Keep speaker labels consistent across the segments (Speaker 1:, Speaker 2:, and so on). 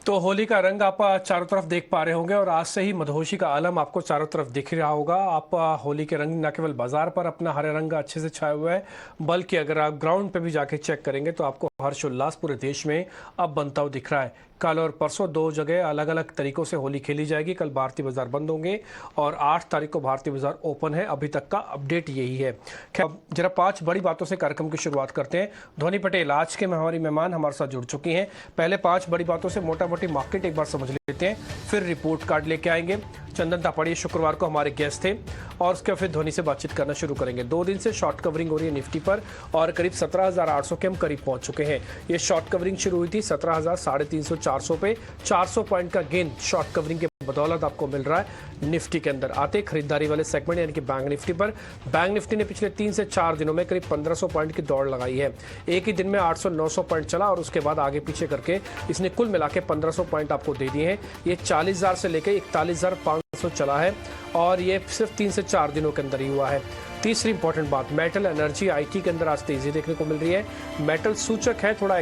Speaker 1: तो होली का रंग आप चारों तरफ देख पा रहे होंगे और आज से ही मदहोशी का आलम आपको चारों तरफ दिख रहा होगा। आप होली के रंग न केवल बाजार पर अपना हरे रंग अच्छे से छाए हुए है, बल्कि अगर आप ग्राउंड पे भी जाके चेक करेंगे तो आपको हर्षोल्लास पूरे देश में अब बनता हुआ दिख रहा है। कल और परसों दो जगह अलग अलग तरीकों से होली खेली जाएगी। कल भारतीय बाजार बंद होंगे और 8 तारीख को भारतीय बाजार ओपन है। अभी तक का अपडेट यही है। खैर, जरा 5 बड़ी बातों से कार्यक्रम की शुरुआत करते हैं। ध्वनि पटेल आज के हमारी मेहमान हमारे साथ जुड़ चुकी हैं। पहले 5 बड़ी बातों से मोटा मोटी मार्केट एक बार समझ लेते हैं, फिर रिपोर्ट कार्ड लेके आएंगे। चंदन तापड़िया शुक्रवार को हमारे गेस्ट थे और उसके फिर ध्वनि से बातचीत करना शुरू करेंगे। 2 दिन से शॉर्ट कवरिंग हो रही है निफ्टी पर और करीब 17,800 के हम करीब पहुंच चुके हैं। ये शॉर्ट कवरिंग शुरू हुई थी 17,350 400 पे। 400 पॉइंट का गेन शॉर्ट कवरिंग के बदौलत आपको मिल रहा है निफ्टी के अंदर। आते खरीदारी वाले सेगमेंट यानी कि बैंक निफ्टी पर। बैंक निफ्टी ने पिछले 3 से 4 दिनों में करीब 1500 पॉइंट की दौड़ लगाई है। एक ही दिन में 800-900 पॉइंट चला और उसके बाद आगे पीछे करके इसने कुल मिला के 1500 पॉइंट आपको दे दिए हैं। ये 40,000 से लेकर 41,500 चला है और ये सिर्फ 3 से 4 दिनों के अंदर ही हुआ है। तीसरी इंपॉर्टेंट बात, मेटल, एनर्जी, आईटी के अंदर आज तेजी देखने को मिल रही है। मेटल सूचक है थोड़ा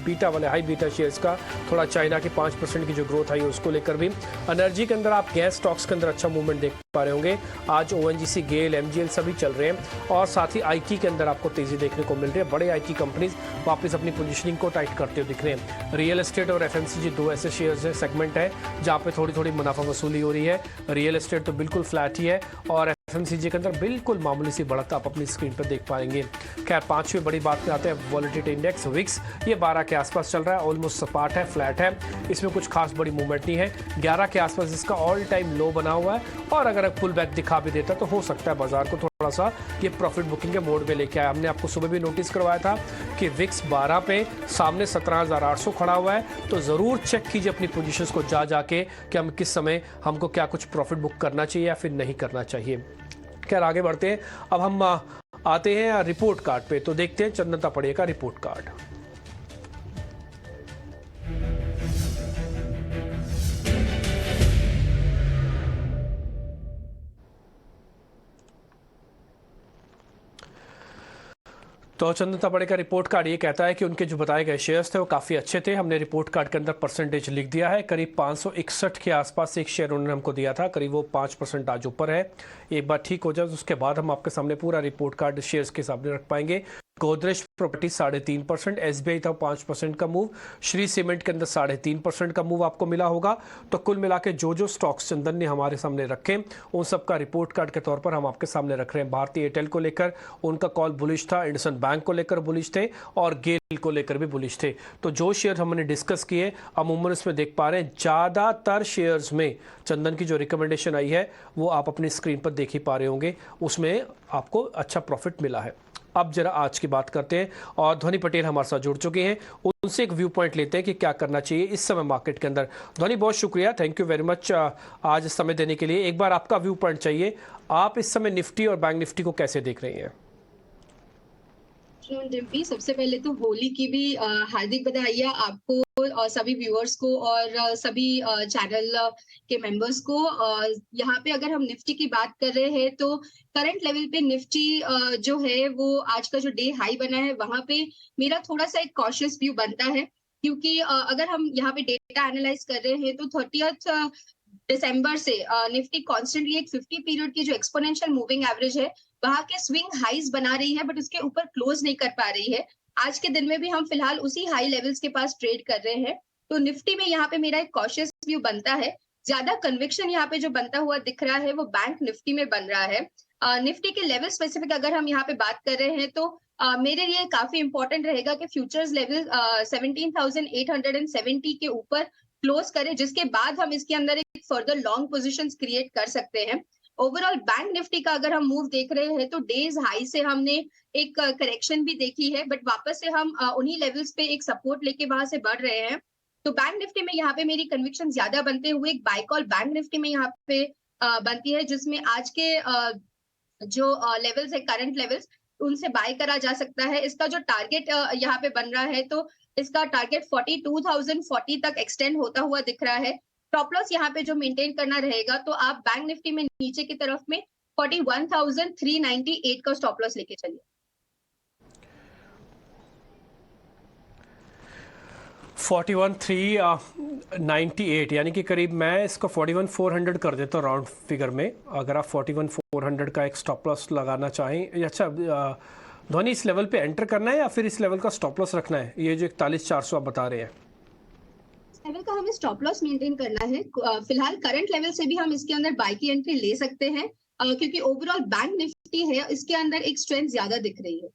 Speaker 1: बीटा वाले हाई बीटा शेयर्स का, थोड़ा चाइना की 5% की जो ग्रोथ आई है उसको लेकर भी। एनर्जी के अंदर आप गैस स्टॉक्स के अंदर अच्छा मूवमेंट देख पा रहे होंगे। आज ओएनजीसी, गेल, एमजीएल सभी चल रहे हैं और साथ ही आईटी के अंदर आपको तेजी देखने को मिल रही है। बड़े आईटी कंपनीज वापस अपनी पोजीशनिंग को टाइट करते हुए दिख रहे हैं। रियल एस्टेट और एफएमसीजी 2 ऐसे शेयर्स है, सेगमेंट है जहां पे थोड़ी थोड़ी मुनाफा वसूली हो रही है। रियल एस्टेट तो बिल्कुल फ्लैट ही है और एफएमसीजी के अंदर बिल्कुल मामूली सी बढ़त आप अपनी स्क्रीन पर देख पाएंगे। खैर, 5वीं बड़ी बात पे आते हैं। वॉलेटिलिटी इंडेक्स विक्स ये 12 के आसपास चल रहा है, ऑलमोस्ट सपाट है, फ्लैट है, इसमें कुछ खास बड़ी मूवमेंट नहीं है। 11 के आसपास इसका ऑल टाइम लो बना हुआ है और अगर पुल बैक दिखा भी देता तो हो सकता है बाजार को थोड़ा सा ये प्रॉफिट बुकिंग के मोड में लेके आया। हमने आपको सुबह भी नोटिस करवाया था कि विक्स 12 पे सामने 17,800 खड़ा हुआ है, तो जरूर चेक कीजिए अपनी पोजीशंस को जाके कि हम किस समय हमको क्या कुछ प्रॉफिट बुक करना चाहिए या फिर नहीं करना चाहिए। खैर, आगे बढ़ते हैं। अब हम आते हैं रिपोर्ट कार्ड पे, तो देखते हैं चंदन तापड़िया का रिपोर्ट कार्ड। तो चंदन तापड़े का रिपोर्ट कार्ड ये कहता है कि उनके जो बताए गए शेयर्स थे वो काफ़ी अच्छे थे। हमने रिपोर्ट कार्ड के अंदर परसेंटेज लिख दिया है। करीब 561 के आसपास एक शेयर उन्होंने हमको दिया था, करीब वो 5% आज ऊपर है। एक बार ठीक हो जाए तो उसके बाद हम आपके सामने पूरा रिपोर्ट कार्ड शेयर्स के सामने रख पाएंगे। गोदरेज प्रॉपर्टी 3.5%, एसबीआई था 5% का मूव, श्री सीमेंट के अंदर 3.5% का मूव आपको मिला होगा। तो कुल मिला के जो स्टॉक्स चंदन ने हमारे सामने रखे उन सब का रिपोर्ट कार्ड के तौर पर हम आपके सामने रख रहे हैं। भारतीय एयरटेल को लेकर उनका कॉल बुलिश था, इंडसइंड बैंक को लेकर बुलिश थे और गेल को लेकर भी बुलिश थे। तो जो शेयर हमने डिस्कस किए अमूमन इसमें देख पा रहे हैं ज्यादातर शेयर्स में चंदन की जो रिकमेंडेशन आई है वो आप अपनी स्क्रीन पर देख ही पा रहे होंगे, उसमें आपको अच्छा प्रॉफिट मिला है। अब जरा आज की बात करते हैं और ध्वनि पटेल हमारे साथ जुड़ चुके हैं, उनसे एक व्यू पॉइंट लेते हैं कि क्या करना चाहिए इस समय मार्केट के अंदर। ध्वनि, बहुत शुक्रिया, थैंक यू वेरी मच आज समय देने के लिए। एक बार आपका व्यू पॉइंट चाहिए, आप इस समय निफ्टी और बैंक निफ्टी को कैसे देख रही हैं?
Speaker 2: डिम्पी, सबसे पहले तो होली की भी हार्दिक बधाइयाँ आपको और सभी व्यूअर्स को और सभी चैनल के मेंबर्स को। यहाँ पे अगर हम निफ्टी की बात कर रहे हैं तो करंट लेवल पे निफ्टी जो है वो आज का जो डे हाई बना है वहां पे मेरा थोड़ा सा एक कॉशियस व्यू बनता है, क्योंकि अगर हम यहाँ पे डेटा एनालाइज कर रहे हैं तो 30 दिसंबर से निफ्टी कॉन्स्टेंटली एक 50 पीरियड की जो एक्सपोनेंशियल मूविंग एवरेज है वहां के स्विंग हाईज बना रही है, बट उसके ऊपर क्लोज नहीं कर पा रही है। आज के दिन में भी हम फिलहाल उसी हाई लेवल्स के पास ट्रेड कर रहे हैं। तो निफ्टी में यहाँ पे मेरा एक कॉशियस व्यू बनता है। ज्यादा कन्विक्शन यहाँ पे जो बनता हुआ दिख रहा है वो बैंक निफ्टी में बन रहा है। निफ्टी के लेवल स्पेसिफिक अगर हम यहाँ पे बात कर रहे हैं तो मेरे लिए काफी इंपॉर्टेंट रहेगा कि फ्यूचर्स लेवल 17,870 के ऊपर क्लोज करें, जिसके बाद हम इसके अंदर एक फर्दर लॉन्ग पोजीशंस क्रिएट कर सकते हैं। ओवरऑल बैंक निफ्टी का अगर हम मूव देख रहे हैं तो डेज हाई से हमने एक करेक्शन भी देखी है, बट वापस से हम उन्हीं लेवल्स पे एक सपोर्ट लेके वहां से बढ़ रहे हैं। तो बैंक निफ्टी में यहाँ पे मेरी कन्विक्शन ज्यादा बनते हुए एक बाय कॉल बैंक निफ्टी में यहाँ पे बनती है, जिसमें आज के जो लेवल्स है करंट लेवल्स उनसे बाय करा जा सकता है। इसका जो टारगेट यहाँ पे बन रहा है तो इसका टारगेट 42,040 तक एक्सटेंड होता हुआ दिख रहा है। स्टॉप लॉस यहाँ पे जो मेंटेन करना रहेगा तो आप बैंक निफ्टी में नीचे की तरफ में 41,398 का स्टॉप लॉस लेके चलिए।
Speaker 1: 41,300 98 यानी कि करीब मैं इसको 41,400 कर देता हूँ राउंड फिगर में। अगर आप 41,400 का एक स्टॉप लॉस लगाना चाहें, अच्छा ध्वनि इस लेवल पे एंटर करना है या फिर इस लेवल का स्टॉप लॉस रखना है, ये जो 41,400 आप बता रहे हैं?
Speaker 2: लेवल का हमें स्टॉप लॉस मेंटेन करना है। फिलहाल करंट लेवल से भी हम इसके अंदर बाय की एंट्री ले सकते हैं, क्योंकि ओवरऑल बैंक निफ्टी है, इसके अंदर एक स्ट्रेंथ ज्यादा दिख रही है।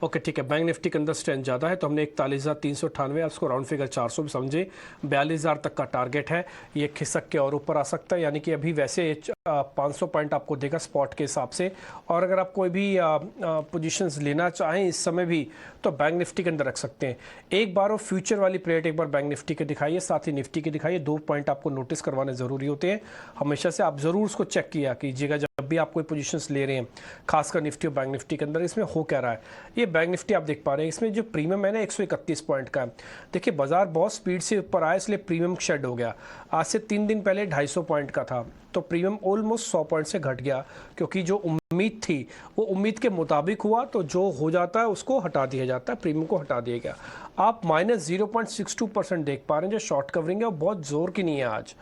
Speaker 1: ओके ठीक है, बैंक निफ्टी के अंदर स्ट्रेंथ ज़्यादा है, तो हमने 41,398 उसको राउंड फिगर 400 भी समझे, 42,000 तक का टारगेट है। ये खिसक के और ऊपर आ सकता है, यानी कि अभी वैसे 500 पॉइंट आपको देगा स्पॉट के हिसाब से। और अगर आप कोई भी पोजीशंस लेना चाहें इस समय भी, तो बैंक निफ्टी के अंदर रख सकते हैं। एक बार वो फ्यूचर वाली प्लेट एक बार बैंक निफ्टी के दिखाइए, साथ ही निफ्टी के दिखाइए। 2 पॉइंट आपको नोटिस करवाने ज़रूरी होते हैं हमेशा से, आप ज़रूर उसको चेक किया कीजिएगा जब भी आप कोई पोजीशंस ले रहे हैं, खासकर निफ्टी और बैंक निफ्टी के अंदर इसमें हो क्या रहा है। ये बैंक निफ्टी आप देख पा रहे हैं, इसमें जो प्रीमियम है ना 131 पॉइंट का है। देखिए बाजार बहुत स्पीड से ऊपर आया, इसलिए प्रीमियम शेड हो गया। आज से 3 दिन पहले 250 पॉइंट का था, तो प्रीमियम ऑलमोस्ट 100 पॉइंट से घट गया, क्योंकि जो उम्मीद थी वो उम्मीद के मुताबिक हुआ। तो जो हो जाता है उसको हटा दिया जाता है, प्रीमियम को हटा दिया गया। आप -0.62% देख पा रहे हैं, जो शॉर्ट कवरिंग है वो बहुत जोर की नहीं है आज।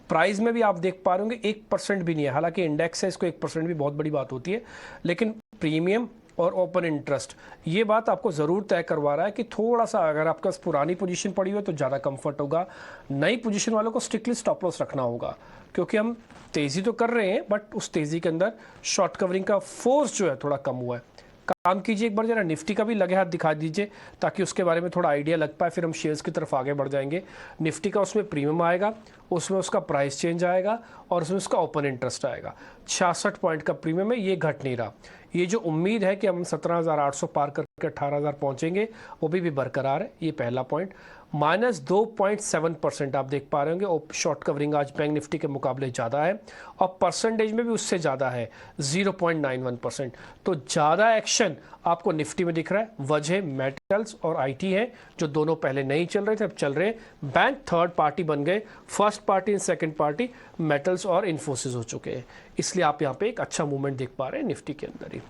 Speaker 1: प्राइस में भी आप देख पा रहे होंगे 1% भी नहीं है, हालांकि इंडेक्स है, इसको 1% भी बहुत बड़ी बात होती है, लेकिन प्रीमियम और ओपन इंटरेस्ट ये बात आपको ज़रूर तय करवा रहा है कि थोड़ा सा अगर आपके पास पुरानी पोजीशन पड़ी हो तो ज़्यादा कंफर्ट होगा। नई पोजीशन वालों को स्ट्रिक्टली स्टॉप लॉस रखना होगा, क्योंकि हम तेज़ी तो कर रहे हैं बट उस तेज़ी के अंदर शॉर्ट कवरिंग का फोर्स जो है थोड़ा कम हुआ है। काम कीजिए, एक बार जरा निफ्टी का भी लगे हाथ दिखा दीजिए, ताकि उसके बारे में थोड़ा आइडिया लग पाए, फिर हम शेयर्स की तरफ आगे बढ़ जाएंगे। निफ्टी का उसमें प्रीमियम आएगा, उसमें उसका प्राइस चेंज आएगा और उसमें उसका ओपन इंटरेस्ट आएगा। 66 पॉइंट का प्रीमियम है, ये घट नहीं रहा। ये जो उम्मीद है कि हम 17,800 पार करके 18,000 पहुंचेंगे, वो भी बरकरार है। ये पहला पॉइंट। -2.7% आप देख पा रहे होंगे, शॉर्ट कवरिंग आज बैंक निफ्टी के मुकाबले ज़्यादा है, और परसेंटेज में भी उससे ज़्यादा है 0.91%। तो ज़्यादा एक्शन आपको निफ्टी में दिख रहा है। वजह मेटल्स और आईटी है, जो दोनों पहले नहीं चल रहे थे, अब चल रहे हैं। बैंक थर्ड पार्टी बन गए, first party and second party metals और इन्फोसिस हो चुके हैं, इसलिए आप यहाँ पे एक अच्छा मूवमेंट देख पा रहे हैं निफ्टी के अंदर ही।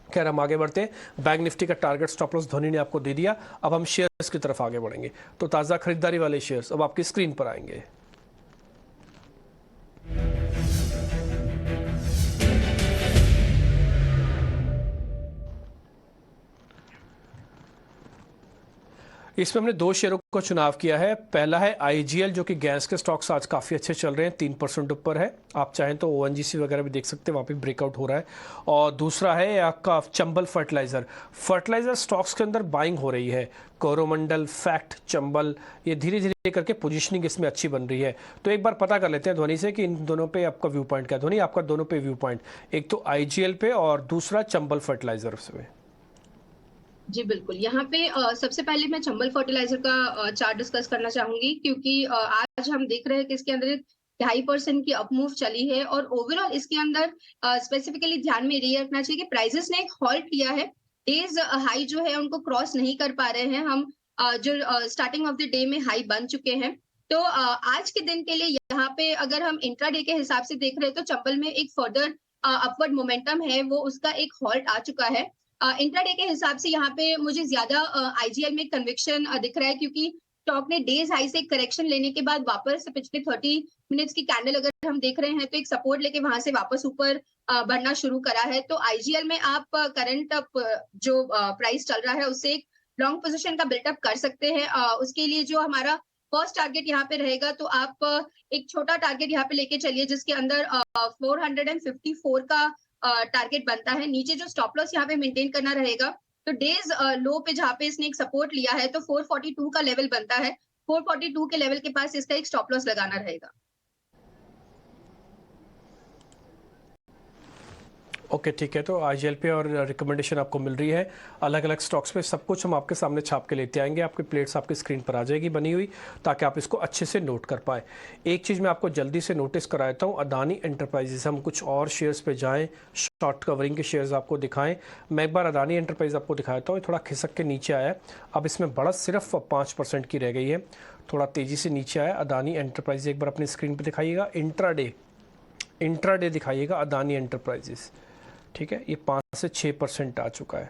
Speaker 1: खैर हम आगे बढ़ते हैं। बैंक निफ्टी का टारगेट स्टॉप लॉस ध्वनि ने आपको दे दिया, अब हम शेयर्स की तरफ आगे बढ़ेंगे। तो ताज़ा खरीदारी वाले शेयर्स अब आपकी स्क्रीन पर आएंगे। इसमें हमने 2 शेयरों का चुनाव किया है। पहला है आईजीएल, जो कि गैस के स्टॉक्स आज काफ़ी अच्छे चल रहे हैं, 3% ऊपर है। आप चाहें तो ओएनजीसी वगैरह भी देख सकते हैं, वहाँ पे ब्रेकआउट हो रहा है। और दूसरा है आपका चंबल फर्टिलाइजर स्टॉक्स के अंदर बाइंग हो रही है। कोरोमंडल, फैक्ट, चंबल, ये धीरे धीरे करके पोजीशनिंग इसमें अच्छी बन रही है। तो एक बार पता कर लेते हैं ध्वनि से कि इन दोनों पे आपका व्यू पॉइंट क्या है। ध्वनि, आपका दोनों पे व्यू पॉइंट, एक तो आईजीएल पे और दूसरा चंबल फर्टिलाइजर्स पे।
Speaker 2: जी बिल्कुल, यहाँ पे सबसे पहले मैं चंबल फर्टिलाइजर का चार्ट डिस्कस करना चाहूंगी, क्योंकि आज हम देख रहे हैं कि इसके अंदर 2.5% की अपमूव चली है, और ओवरऑल इसके अंदर स्पेसिफिकली ध्यान में ये रखना चाहिए कि प्राइसेस ने एक हॉल्ट लिया है। डेज हाई जो है उनको क्रॉस नहीं कर पा रहे हैं हम, जो स्टार्टिंग ऑफ द डे में हाई बन चुके हैं। तो आज के दिन के लिए यहाँ पे अगर हम इंट्राडे के हिसाब से देख रहे हैं, तो चंबल में एक फर्दर अपवर्ड मोमेंटम है, वो उसका एक हॉल्ट आ चुका है। इंट्राडे के हिसाब से यहाँ पे मुझे ज्यादा आईजीएल में कन्विक्शन दिख रहा है, क्योंकि स्टॉक ने डेज हाई से करेक्शन लेने के बाद वापस पिछले 30 मिनट्स की कैंडल अगर हम देख रहे हैं, तो एक सपोर्ट लेके वहां से वापस ऊपर बढ़ना शुरू करा है। तो आईजीएल में आप करंट जो प्राइस चल रहा है उससे एक लॉन्ग पोजीशन का बिल्टअप कर सकते हैं। उसके लिए जो हमारा फर्स्ट टारगेट यहाँ पे रहेगा, तो आप एक छोटा टारगेट यहाँ पे लेके चलिए, जिसके अंदर 454 का टारगेट बनता है। नीचे जो स्टॉप लॉस यहाँ पे मेंटेन करना रहेगा, तो डेज लो पे जहाँ पे इसने एक सपोर्ट लिया है, तो 442 का लेवल बनता है। 442 के लेवल के पास इसका एक स्टॉप लॉस लगाना रहेगा।
Speaker 1: ओके ठीक है, तो आईजीएल पे और रिकमेंडेशन आपको मिल रही है अलग अलग स्टॉक्स पे। सब कुछ हम आपके सामने छाप के लेते आएंगे, आपकी प्लेट्स आपकी स्क्रीन पर आ जाएगी बनी हुई, ताकि आप इसको अच्छे से नोट कर पाए। एक चीज़ मैं आपको जल्दी से नोटिस कराता हूँ, अदानी एंटरप्राइजेस। हम कुछ और शेयर्स पे जाएं, शॉर्ट कवरिंग के शेयर्स आपको दिखाएं। मैं एक बार अदानी एंटरप्राइज आपको दिखाता हूँ, थोड़ा खिसक के नीचे आया, अब इसमें बढ़त सिर्फ 5% की रह गई है, थोड़ा तेज़ी से नीचे आया। अदानी एंटरप्राइज एक बार अपनी स्क्रीन पर दिखाइएगा, इंट्राडे दिखाइएगा अदानी एंटरप्राइजेस। ठीक है, ये 5 से 6% आ चुका है।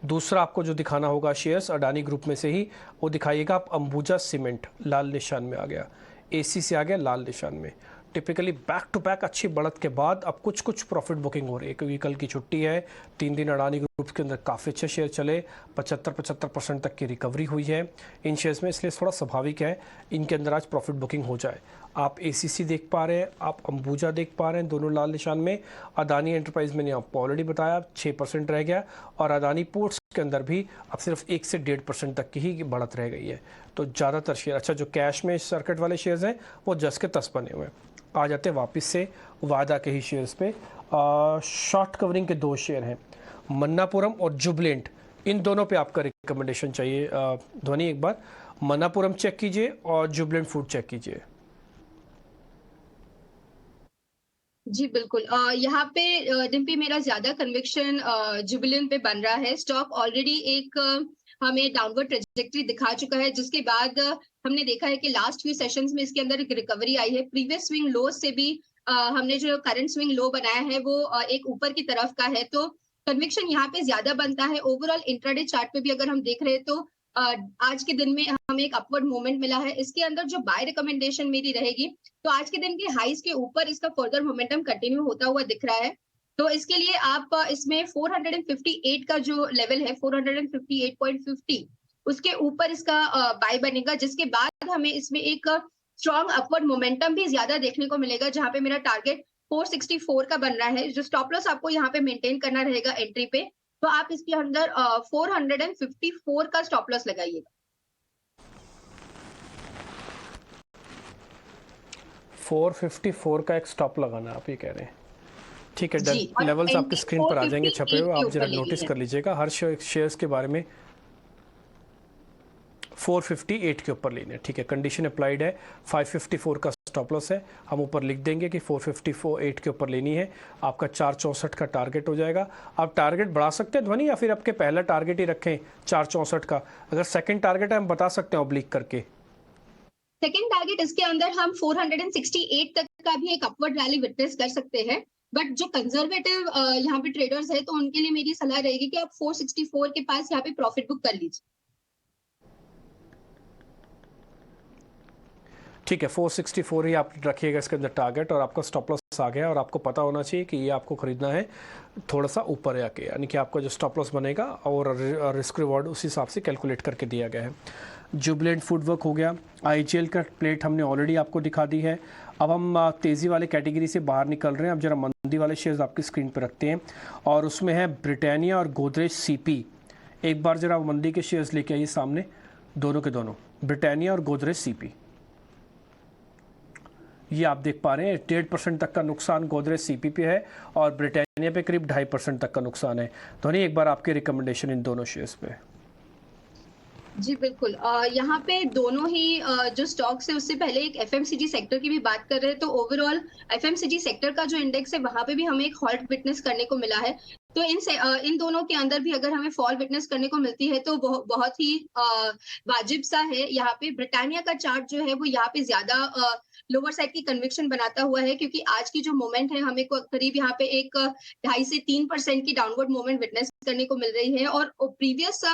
Speaker 1: दूसरा आपको जो दिखाना होगा शेयर्स अडानी ग्रुप में से ही, वो दिखाइएगा आप। अंबुजा सीमेंट लाल निशान में आ गया, एसी से आ गया लाल निशान में। टिपिकली बैक टू बैक अच्छी बढ़त के बाद अब कुछ कुछ प्रॉफिट बुकिंग हो रही है, क्योंकि कल की छुट्टी है। 3 दिन अडानी ग्रुप के अंदर काफ़ी अच्छे शेयर चले, 75% तक की रिकवरी हुई है इन शेयर्स में, इसलिए थोड़ा स्वाभाविक है इनके अंदर आज प्रॉफिट बुकिंग हो जाए। आप एसीसी देख पा रहे हैं, आप अंबुजा देख पा रहे हैं, दोनों लाल निशान में। अदानी एंटरप्राइज मैंने आपको ऑलरेडी बताया 6% रह गया, और अदानी पोर्ट्स के अंदर भी अब सिर्फ 1 से 1.5% तक की ही बढ़त रह गई है। तो ज़्यादातर शेयर, अच्छा जो कैश में सर्किट वाले शेयर्स हैं वो 10 के 10 बने हुए हैं। आ जाते हैं वापस से वादा के ही शेयर्स पे। शॉर्ट कवरिंग के 2 शेयर हैं, मन्नापुरम और जुबलेंट। इन दोनों पे आपका रिकमेंडेशन चाहिए। ध्वनि एक बार मन्नापुरम चेक कीजिए और जुबलेंट फूड चेक कीजिए।
Speaker 2: जी बिल्कुल, यहाँ पे डिम्पी मेरा ज्यादा कन्विक्शन जुबिलेंट पे बन रहा है। स्टॉक ऑलरेडी एक हमें डाउनवर्ड ट्रेजेक्टरी दिखा चुका है, जिसके बाद हमने देखा है कि लास्ट फ्यू सेशंस में इसके अंदर एक रिकवरी आई है। प्रीवियस स्विंग लो से भी हमने जो करंट स्विंग लो बनाया है वो एक ऊपर की तरफ का है, तो कन्विक्शन यहाँ पे ज्यादा बनता है। ओवरऑल इंट्राडे चार्ट पे भी अगर हम देख रहे हैं तो आज के दिन में हमें एक अपवर्ड मूवमेंट मिला है। इसके अंदर जो बाय रिकमेंडेशन मेरी रहेगी, तो आज के दिन के हाईज के ऊपर इसका फर्दर मोमेंटम कंटिन्यू होता हुआ दिख रहा है। तो इसके लिए आप इसमें 458 का जो लेवल है, 458.50, उसके ऊपर इसका बाय बनेगा, जिसके बाद हमें इसमें एक स्ट्रॉन्ग अपवर्ड मोमेंटम भी ज्यादा देखने को मिलेगा, जहां पे मेरा टारगेट 464 का बन रहा है। जो स्टॉप लॉस आपको यहाँ पे मेंटेन करना रहेगा एंट्री पे, तो आप इसके अंदर 454 का स्टॉप लॉस लगाइएगा।
Speaker 1: 454 का एक स्टॉप लगाना आप ये कह रहे हैं, ठीक है।
Speaker 2: जी, और
Speaker 1: लेवल्स आपकी स्क्रीन पर आ जाएंगे
Speaker 2: 458
Speaker 1: छपे हुए,
Speaker 2: के
Speaker 1: आप जरा
Speaker 2: ऊपर लेनी
Speaker 1: नोटिस
Speaker 2: है।
Speaker 1: कर लीजिएगा हर शेयर्स के बारे में। 458 के ऊपर लेने, ठीक है। कंडीशन अप्लाइड है, 554 का स्टॉप लॉस है, हम ऊपर लिख देंगे कि 458 के ऊपर लेनी है। आपका 464 का टारगेट हो जाएगा। आप टारगेट बढ़ा सकते हैं ध्वनि, या फिर आपके पहला टारगेट ही रखें 464 का? अगर सेकंड टारगेट है हम बता सकते हैं ऑब्लिक करके।
Speaker 2: सेकेंड टारगेट इसके अंदर हम 468 तक का भी एक अपवर्ड रैली विटनेस कर सकते हैं, बट जो कंजर्वेटिव यहाँ पे ट्रेडर्स है, तो उनके लिए मेरी सलाह रहेगी कि आप 464 के पास यहाँ पे प्रॉफिट बुक कर लीजिए।
Speaker 1: ठीक है, 464 ही आप रखिएगा इसके अंदर टारगेट, और आपका स्टॉप लॉस आ गया, और आपको पता होना चाहिए कि ये आपको खरीदना है थोड़ा सा ऊपर आके, यानी कि आपका जो स्टॉप लॉस बनेगा और रिस्क रिवॉर्ड उस हिसाब से कैलकुलेट करके दिया गया है। जुबलेंट फूडवर्क हो गया, आईजीएल का प्लेट हमने ऑलरेडी आपको दिखा दी है। अब हम तेज़ी वाले कैटेगरी से बाहर निकल रहे हैं। अब जरा मंदी वाले शेयर्स आपकी स्क्रीन पर रखते हैं, और उसमें है ब्रिटानिया और गोदरेज सीपी। एक बार जरा मंदी के शेयर्स लेके आइए सामने, दोनों के दोनों, ब्रिटानिया और गोदरेज सीपी। ये आप देख पा रहे हैं 1.5% तक का नुकसान गोदरेज सीपी पे है, और ब्रिटानिया पे करीब 2.5% तक का नुकसान है। तो नहीं, एक बार आपकी रिकमेंडेशन इन दोनों शेयर्स पे।
Speaker 2: जी बिल्कुल, यहाँ पे दोनों ही जो स्टॉक्स है, उससे पहले एक एफएमसीजी सेक्टर की भी बात कर रहे हैं, तो ओवरऑल एफएमसीजी सेक्टर का जो इंडेक्स है, वहां पे भी हमें एक हॉल्ट विटनेस करने को मिला है। तो इन दोनों के अंदर भी अगर हमें फॉल विटनेस करने को मिलती है, तो बहुत ही वाजिब सा है। यहाँ पे ब्रिटानिया का चार्ट जो है वो यहाँ पे ज्यादा लोअर साइड की कन्विक्शन बनाता हुआ है, क्योंकि आज की जो मोमेंट है हमें करीब यहाँ पे एक 2.5 से 3% की डाउनवर्ड मोमेंट विटनेस करने को मिल रही है। और प्रीवियस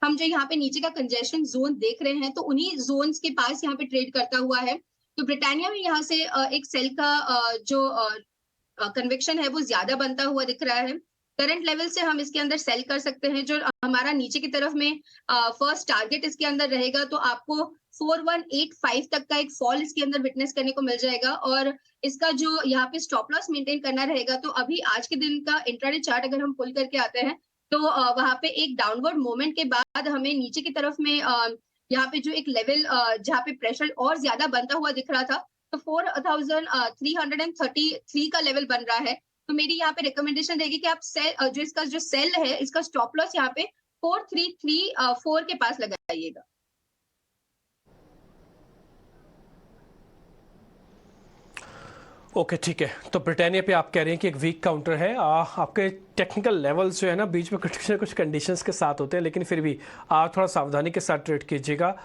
Speaker 2: हम जो यहाँ पे नीचे का कंजेशन जोन देख रहे हैं, तो उन्हीं जोन्स के पास यहाँ पे ट्रेड करता हुआ है। तो ब्रिटानिया में यहाँ से एक सेल का जो कन्विक्शन है वो ज्यादा बनता हुआ दिख रहा है। करंट लेवल से हम इसके अंदर सेल कर सकते हैं। जो हमारा नीचे की तरफ में फर्स्ट टारगेट इसके अंदर रहेगा, तो आपको 4185 तक का एक फॉल इसके अंदर विटनेस करने को मिल जाएगा। और इसका जो यहाँ पे स्टॉप लॉस मेंटेन करना रहेगा, तो अभी आज के दिन का इंट्राडे चार्ट अगर हम पुल करके आते हैं, तो वहां पे एक डाउनवर्ड मोमेंट के बाद हमें नीचे की तरफ में यहाँ पे जो एक लेवल जहाँ पे प्रेशर और ज्यादा बनता हुआ दिख रहा था, तो 4333 का लेवल बन रहा है। तो मेरी यहाँ पे रिकमेंडेशन रहेगी कि आप जो इसका जो सेल है, इसका स्टॉप लॉस यहाँ पे 4334 के पास लगाइएगा।
Speaker 1: ओके, ठीक है। तो ब्रिटानिया पे आप कह रहे हैं कि एक वीक काउंटर है। आपके टेक्निकल लेवल्स जो है ना, बीच में कुछ कंडीशंस के साथ होते हैं, लेकिन फिर भी आप थोड़ा सावधानी के साथ ट्रेड कीजिएगा।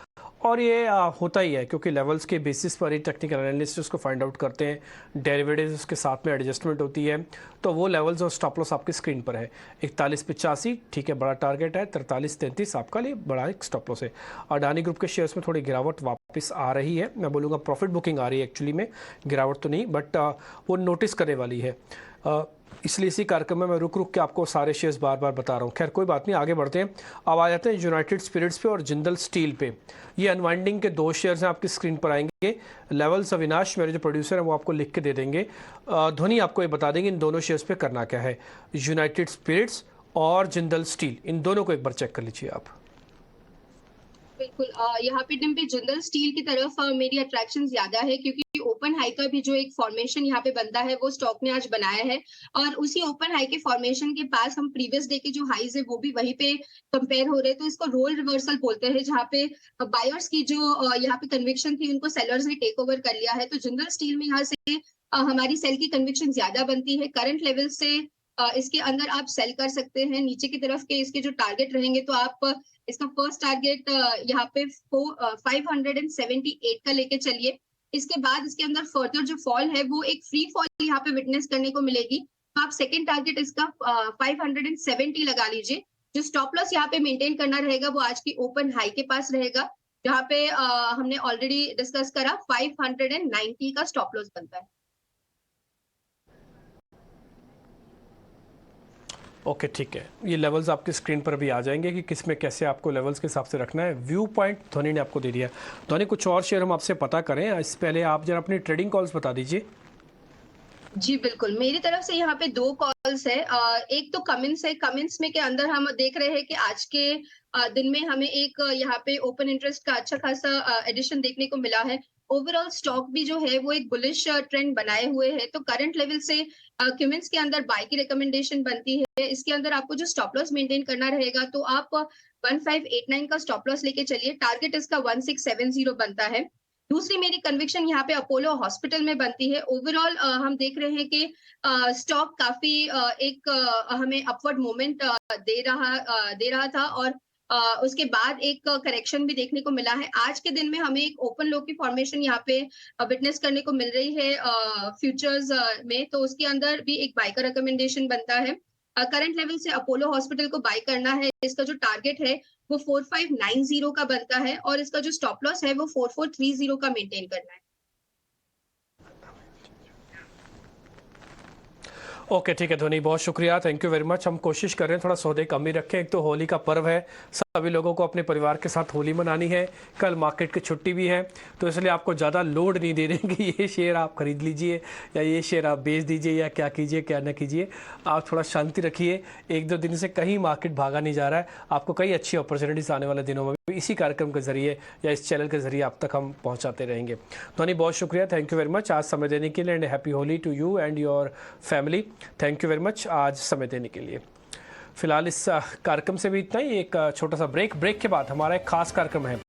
Speaker 1: और ये होता ही है क्योंकि लेवल्स के बेसिस पर ही टेक्निकल एनालिस्ट उसको फाइंड आउट करते हैं, डेरिवेटिव्स उसके साथ में एडजस्टमेंट होती है, तो वो लेवल्स और स्टॉप लॉस आपकी स्क्रीन पर है। 41.85 ठीक है, बड़ा टारगेट है। 43.33 आपका लिए बड़ा एक स्टॉप लॉस है। अडानी ग्रुप के शेयर्स में थोड़ी गिरावट वापस आ रही है, मैं बोलूँगा प्रॉफिट बुकिंग आ रही है एक्चुअली में, गिरावट तो नहीं, बट वो नोटिस करने वाली है। इसलिए इसी कार्यक्रम में मैं रुक रुक के आपको सारे शेयर्स बार बार बता रहा हूँ। खैर कोई बात नहीं, आगे बढ़ते हैं। अब आ जाते हैं यूनाइटेड स्पिरिट्स पे और जिंदल स्टील पे। ये अनवाइंडिंग के दो शेयर्स हैं, आपकी स्क्रीन पर आएंगे। लेवल्स अविनाश मेरे जो प्रोड्यूसर हैं वो आपको लिख के दे देंगे, ध्वनि आपको ये बता देंगे इन दोनों शेयर्स पे करना क्या है। यूनाइटेड स्पिरिट्स और जिंदल स्टील, इन दोनों को एक बार चेक कर लीजिए आप।
Speaker 2: बिल्कुल, यहाँ पे डिम्पी जिंदल स्टील की तरफ मेरी अट्रैक्शन ज्यादा है, क्योंकि ओपन हाई का भी जो एक फॉर्मेशन यहाँ पे बनता है वो स्टॉक ने आज बनाया है, और उसी ओपन हाई के फॉर्मेशन के पास हम प्रीवियस डे के जो हाईज है वो भी वहीं पे कंपेयर हो रहे हैं, तो इसको रोल रिवर्सल बोलते हैं, जहाँ पे बायर्स की जो यहाँ पे कन्विक्शन थी उनको सेलर्स ने टेक ओवर कर लिया है। तो जिंदल स्टील में यहाँ से हमारी सेल की कन्विक्शन ज्यादा बनती है। करंट लेवल से इसके अंदर आप सेल कर सकते हैं। नीचे की तरफ के इसके जो टारगेट रहेंगे, तो आप इसका फर्स्ट टारगेट यहाँ पे 578 का लेके चलिए। इसके बाद इसके अंदर फर्दर जो फॉल है वो एक फ्री फॉल यहाँ पे विटनेस करने को मिलेगी, तो आप सेकंड टारगेट इसका 570 लगा लीजिए। जो स्टॉप लॉस यहाँ पे मेंटेन करना रहेगा वो आज की ओपन हाई के पास रहेगा, जहाँ पे हमने ऑलरेडी डिस्कस करा 590 का स्टॉप लॉस बनता है।
Speaker 1: ओके ठीक है, ये लेवल्स आपकी स्क्रीन पर भी आ जाएंगे कि किस में कैसे आपको लेवल्स के हिसाब से रखना है। व्यू पॉइंट ध्वनि ने आपको दे दिया। ध्वनि कुछ और शेयर हम आपसे पता करें, इससे पहले आप जरा अपनी ट्रेडिंग कॉल्स बता दीजिए।
Speaker 2: जी बिल्कुल, मेरी तरफ से यहाँ पे 2 कॉल्स है। एक तो कमिंस है, कमिंस में के अंदर हम देख रहे हैं कि आज के दिन में हमें एक यहाँ पे ओपन इंटरेस्ट का अच्छा खासा एडिशन देखने को मिला है। ओवरऑल स्टॉक भी जो है वो एक बुलिश ट्रेंड बनाए हुए है, तो करंट लेवल से क्यूमिंस के अंदर बाय की रिकमेंडेशन बनती है। इसके अंदर आपको जो स्टॉप लॉस मेंटेन करना रहेगा, तो आप 1589 का स्टॉप लॉस लेके चलिए। टारगेट इसका 1670 बनता है। दूसरी मेरी कन्विक्शन यहाँ पे अपोलो हॉस्पिटल में बनती है। ओवरऑल हम देख रहे हैं कि स्टॉक काफी एक हमें अपवर्ड मोमेंट दे रहा था, और उसके बाद एक करेक्शन भी देखने को मिला है। आज के दिन में हमें एक ओपन लो की फॉर्मेशन यहाँ पे विटनेस करने को मिल रही है फ्यूचर्स में, तो उसके अंदर भी एक बाय का रिकमेंडेशन बनता है। करंट लेवल से अपोलो हॉस्पिटल को बाय करना है। इसका जो टारगेट है वो 4590 का बनता है, और इसका जो स्टॉप लॉस है वो 4430 का मेंटेन करना है।
Speaker 1: ओके ठीक है ध्वनि, बहुत शुक्रिया, थैंक यू वेरी मच। हम कोशिश कर रहे हैं थोड़ा सौदे कम ही रखें। एक तो होली का पर्व है, सभी लोगों को अपने परिवार के साथ होली मनानी है, कल मार्केट की छुट्टी भी है, तो इसलिए आपको ज़्यादा लोड नहीं दे रहे कि ये शेयर आप खरीद लीजिए या ये शेयर आप बेच दीजिए या क्या कीजिए क्या न कीजिए। आप थोड़ा शांति रखिए। 1-2 दिन से कहीं मार्केट भागा नहीं जा रहा है, आपको कई अच्छी अपॉर्चुनिटीज़ आने वाले दिनों में इसी कार्यक्रम के जरिए या इस चैनल के जरिए आप तक हम पहुंचाते रहेंगे। ध्वनि बहुत शुक्रिया, थैंक यू वेरी मच आज समय देने के लिए, and happy Holi to you and your family. Thank you very much आज समय देने के लिए। फिलहाल इस कार्यक्रम से भी इतना ही, एक छोटा सा ब्रेक के बाद हमारा एक खास कार्यक्रम है।